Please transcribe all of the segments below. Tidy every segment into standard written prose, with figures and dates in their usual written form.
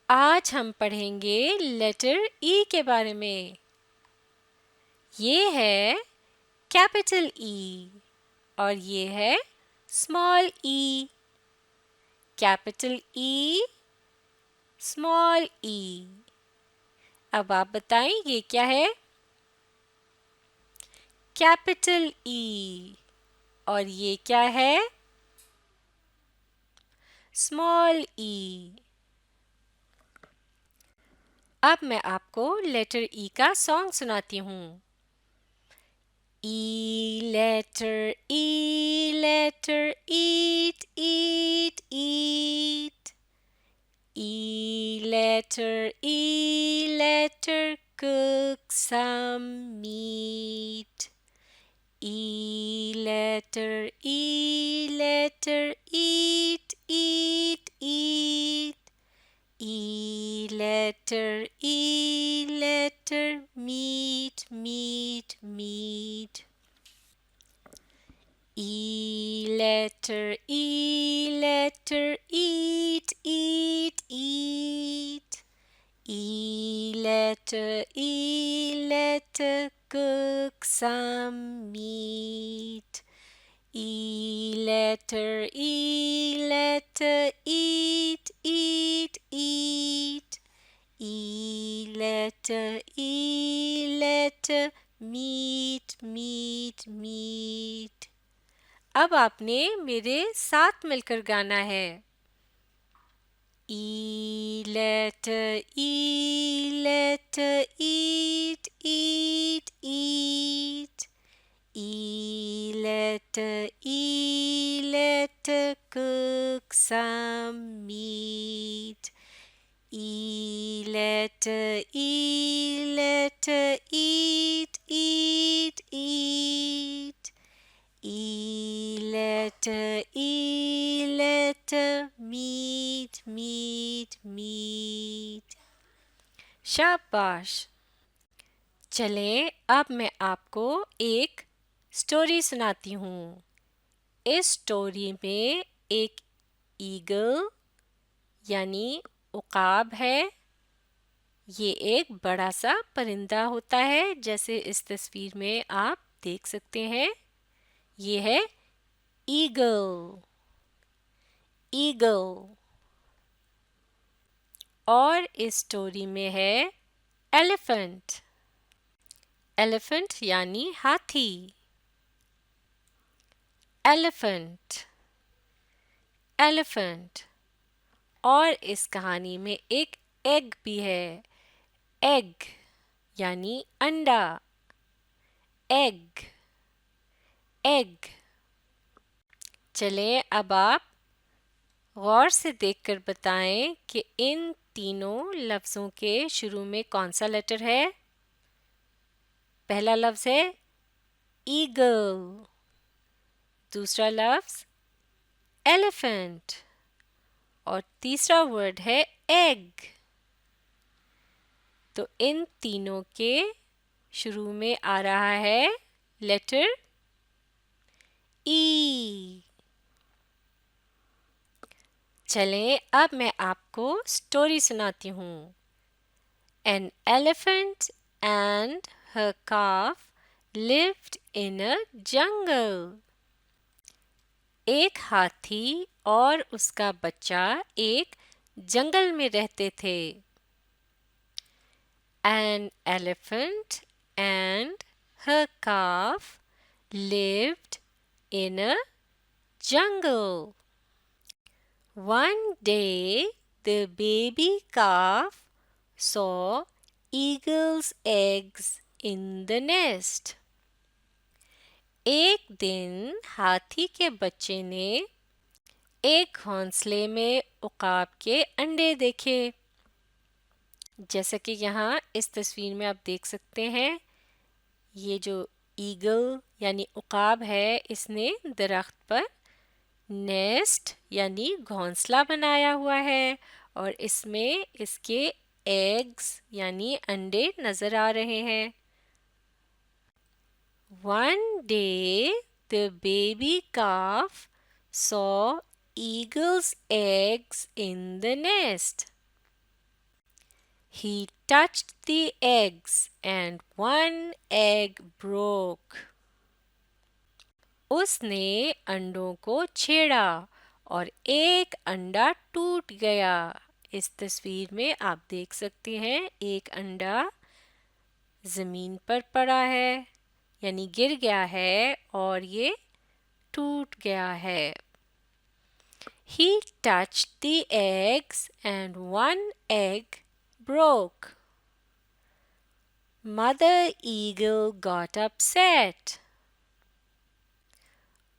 आज हम पढ़ेंगे लेटर ई के बारे में। ये है कैपिटल ई और ये है स्मॉल ई। कैपिटल ई, स्मॉल ई। अब आप बताएं ये क्या है? कैपिटल ई और ये क्या है? स्मॉल ई। अब मैं आपको लेटर ई का सॉन्ग सुनाती हूँ। E letter, eat, eat, eat. E letter, cook some meat. E letter, eat, eat, eat. E letter, meat, meat, meat. E letter, eat, eat, eat. E letter, cook some meat. E letter, eat, eat, eat. E letter, meat, meat, meat. अब आपने मेरे साथ मिलकर गाना है। E letter, eat, eat, eat. E letter, cook some meat. E letter, eat, eat, eat. E letter, meat, meat, meat. शाबाश। चलें, अब मैं आपको एक स्टोरी सुनाती हूँ। इस स्टोरी में एक ईगल यानी उकाब है। ये एक बड़ा सा परिंदा होता है, जैसे इस तस्वीर में आप देख सकते हैं। ये है ईगल। ईगल। और इस स्टोरी में है एलिफेंट। एलिफेंट यानी हाथी। Elephant, elephant. और इस कहानी में एक एग भी है। एग यानी अंडा। Egg, egg. चलें, अब आप गौर से देखकर बताएं कि इन तीनों लफ्ज़ों के शुरू में कौन सा लेटर है। पहला लफ्ज़ है ईगल। दूसरा लफ्ज़ एलिफेंट और तीसरा वर्ड है एग। तो इन तीनों के शुरू में आ रहा है लेटर ई। चलें, अब मैं आपको स्टोरी सुनाती हूँ। An elephant and her calf lived in a jungle. एक हाथी और उसका बच्चा एक जंगल में रहते थे। An elephant and her calf lived in a jungle. One day, the baby calf saw eagle's eggs in the nest. एक दिन हाथी के बच्चे ने एक घोंसले में उकाब के अंडे देखे। जैसा कि यहाँ इस तस्वीर में आप देख सकते हैं, ये जो ईगल यानी उकाब है, इसने दरख्त पर नेस्ट यानी घोंसला बनाया हुआ है और इसमें इसके एग्स यानी अंडे नजर आ रहे हैं। One day, the baby calf saw eagle's eggs in the nest. He touched the eggs and one egg broke. उसने अंडों को छेड़ा और एक अंडा टूट गया। इस तस्वीर में आप देख सकते हैं एक अंडा जमीन पर पड़ा है यानी गिर गया है और ये टूट गया है। He touched the eggs and one egg broke. Mother Eagle got upset.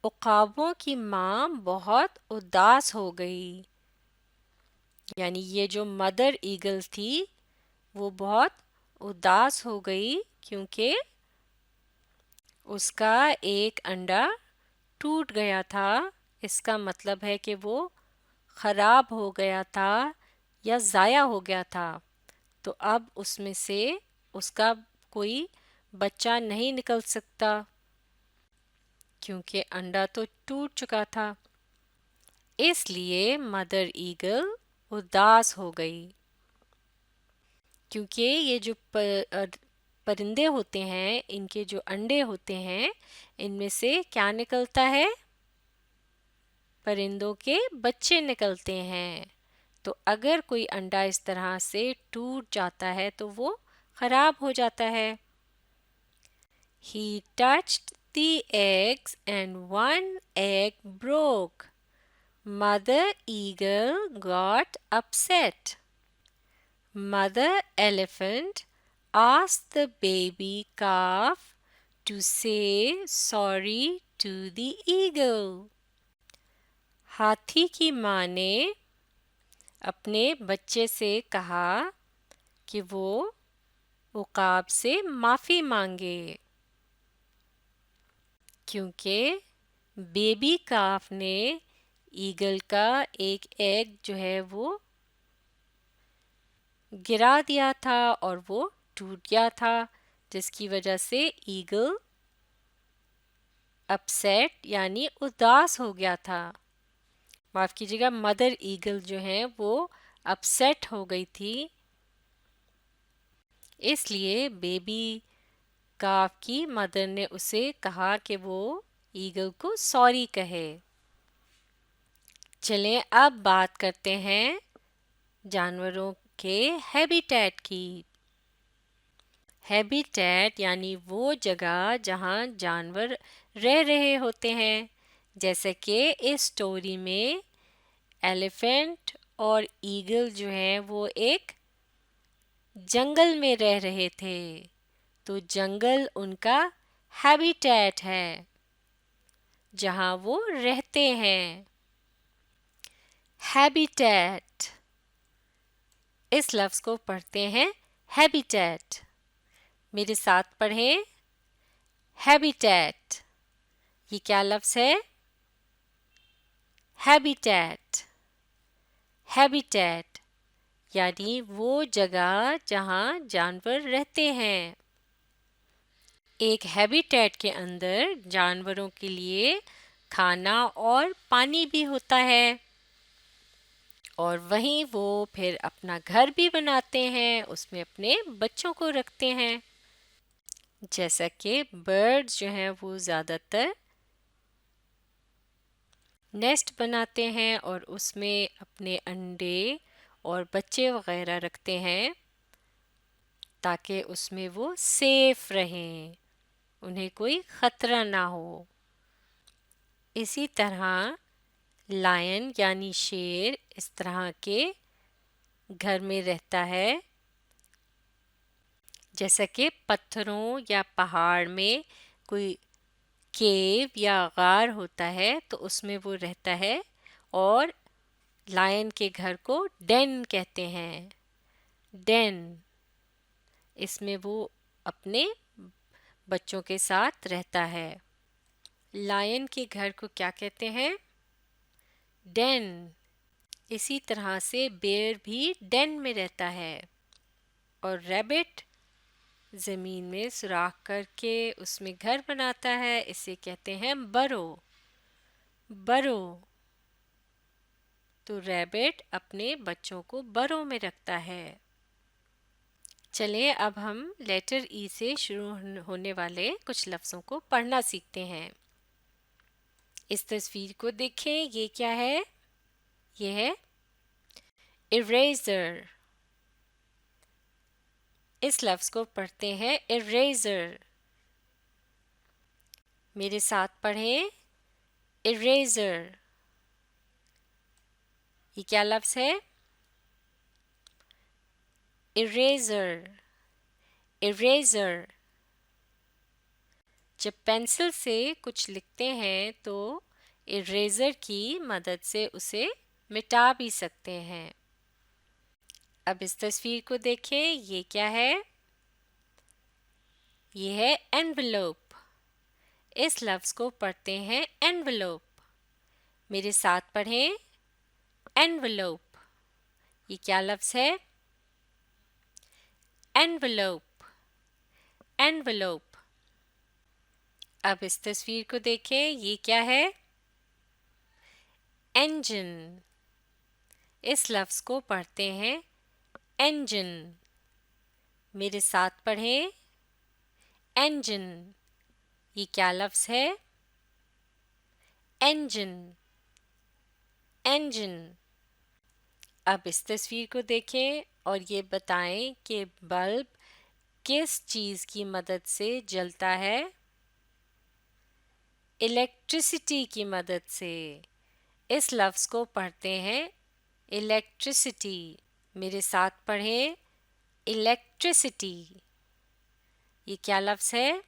उकाबों की माँ बहुत उदास हो गई। यानी ये जो मदर ईगल थी वो बहुत उदास हो गई क्योंकि उसका एक अंडा टूट गया था। इसका मतलब है कि वो खराब हो गया था या ज़ाया हो गया था। तो अब उसमें से उसका कोई बच्चा नहीं निकल सकता क्योंकि अंडा तो टूट चुका था। इसलिए मदर ईगल उदास हो गई क्योंकि ये जो परिंदे होते हैं इनके जो अंडे होते हैं इनमें से क्या निकलता है? परिंदों के बच्चे निकलते हैं। तो अगर कोई अंडा इस तरह से टूट जाता है तो वो खराब हो जाता है। He touched the eggs and one egg broke. Mother Eagle got upset. Mother Elephant asked the baby calf to say sorry to the eagle. हाथी की माँ ने अपने बच्चे से कहा कि वो उकाब से माफ़ी मांगे क्योंकि बेबी काफ ने ईगल का एक एग जो है वो गिरा दिया था और वो टूट गया था जिसकी वजह से ईगल अपसेट यानी उदास हो गया था। माफ़ कीजिएगा मदर ईगल जो है वो अपसेट हो गई थी। इसलिए बेबी काफ की मदर ने उसे कहा कि वो ईगल को सॉरी कहे। चलें अब बात करते हैं जानवरों के हैबिटेट की। हैबिटेट यानी वो जगह जहाँ जानवर रह रहे होते हैं। जैसे कि इस स्टोरी में एलिफेंट और ईगल जो है वो एक जंगल में रह रहे थे। तो जंगल उनका हैबिटेट है जहाँ वो रहते हैं। हैबिटेट इस लफ्ज़ को पढ़ते हैं हैबिटेट। मेरे साथ पढ़ें हैबिटेट। ये क्या लफ्ज़ है? हैबिटेट। हैबिटेट यानी वो जगह जहाँ जानवर रहते हैं। एक हैबिटेट के अंदर जानवरों के लिए खाना और पानी भी होता है और वहीं वो फिर अपना घर भी बनाते हैं, उसमें अपने बच्चों को रखते हैं। जैसा कि बर्ड्स जो हैं वो ज़्यादातर नेस्ट बनाते हैं और उसमें अपने अंडे और बच्चे वगैरह रखते हैं ताकि उसमें वो सेफ रहें, उन्हें कोई ख़तरा ना हो। इसी तरह लायन यानी शेर इस तरह के घर में रहता है जैसा कि पत्थरों या पहाड़ में कोई केव या गार होता है तो उसमें वो रहता है और लायन के घर को डेन कहते हैं। डेन इसमें वो अपने बच्चों के साथ रहता है। लायन के घर को क्या कहते हैं? डेन। इसी तरह से बेयर भी डेन में रहता है और रैबिट ज़मीन में सुराख करके उसमें घर बनाता है, इसे कहते हैं बरो। बरो तो रैबिट अपने बच्चों को बरो में रखता है। चलिए अब हम लेटर ई से शुरू होने वाले कुछ लफ्ज़ों को पढ़ना सीखते हैं। इस तस्वीर को देखें, ये क्या है? ये है इरेजर। इस लफ्ज़ को पढ़ते हैं इरेजर। मेरे साथ पढ़ें इरेजर। ये क्या लफ्ज़ है? इरेजर। इरेजर। जब पेंसिल से कुछ लिखते हैं तो इरेजर की मदद से उसे मिटा भी सकते हैं। अब इस तस्वीर को देखें, ये क्या है? ये है एनवेलोप। इस लफ्ज़ को पढ़ते हैं एनवेलोप। मेरे साथ पढ़ें एनवेलोप। ये क्या लफ्ज़ है? एनवेलोप। एनवेलोप। अब इस तस्वीर को देखें, ये क्या है? इंजन। इस लफ्ज़ को पढ़ते हैं इंजन। मेरे साथ पढ़ें इंजन। ये क्या लफ्ज़ है? इंजन। इंजन। अब इस तस्वीर को देखें और ये बताएं कि बल्ब किस चीज़ की मदद से जलता है? इलेक्ट्रिसिटी की मदद से। इस लफ्ज़ को पढ़ते हैं इलेक्ट्रिसिटी। मेरे साथ पढ़ें इलेक्ट्रिसिटी। ये क्या लफ्ज़ है?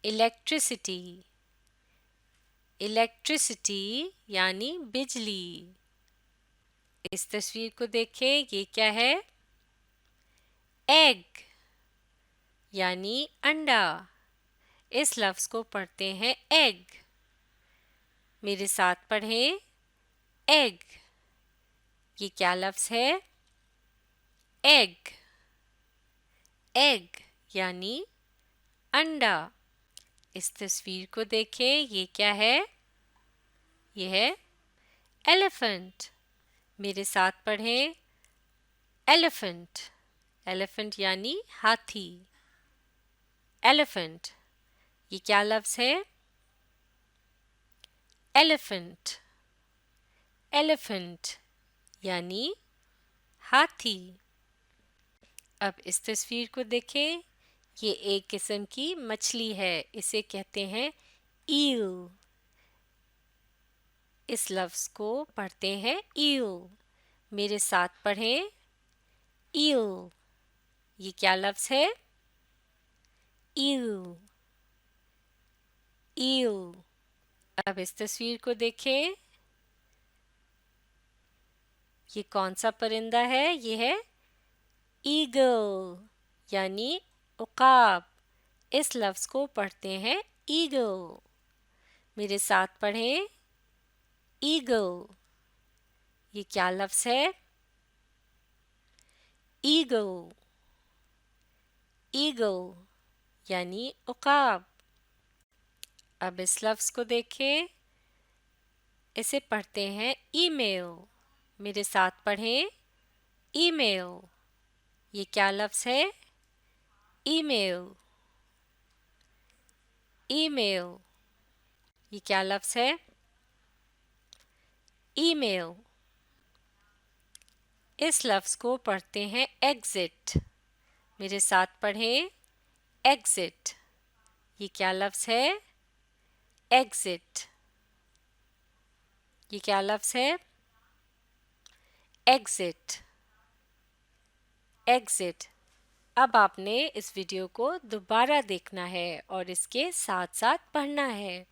इलेक्ट्रिसिटी। इलेक्ट्रिसिटी यानी बिजली। इस तस्वीर को देखें, ये क्या है? एग यानी अंडा। इस लफ्ज़ को पढ़ते हैं एग। मेरे साथ पढ़ें एग। ये क्या लफ्ज़ है? एग। एग यानी अंडा। इस तस्वीर को देखें, ये क्या है? ये है एलिफेंट। मेरे साथ पढ़ें एलिफेंट। एलिफेंट यानी हाथी। एलिफेंट। ये क्या लफ्ज़ है? एलिफेंट। एलिफेंट यानी हाथी। अब इस तस्वीर को देखें, ये एक किस्म की मछली है। इसे कहते हैं ईल। इस लफ्ज़ को पढ़ते हैं ईल। मेरे साथ पढ़ें ईल। ये क्या लफ्ज़ है? ईल। ईल। अब इस तस्वीर को देखें, ये कौन सा परिंदा है? ये है ईगल यानी उकाब। इस लफ्ज़ को पढ़ते हैं ईगल। मेरे साथ पढ़ें ईगल। ये क्या लफ्ज़ है? ईगल। ईगल यानी उकाब। अब इस लफ्ज़ को देखें, इसे पढ़ते हैं ईमेल। मेरे साथ पढ़ें ईमेल। ये क्या लफ्ज़ है? ईमेल। ईमेल। ये क्या लफ्ज़ है? ईमेल। इस लफ्ज़ को पढ़ते हैं एग्ज़िट। मेरे साथ पढ़ें एग्ज़िट। ये क्या लफ्ज़ है? एग्ज़िट। ये क्या लफ्ज़ है? एग्ज़िट। एग्ज़िट। अब आपने इस वीडियो को दोबारा देखना है और इसके साथ साथ पढ़ना है।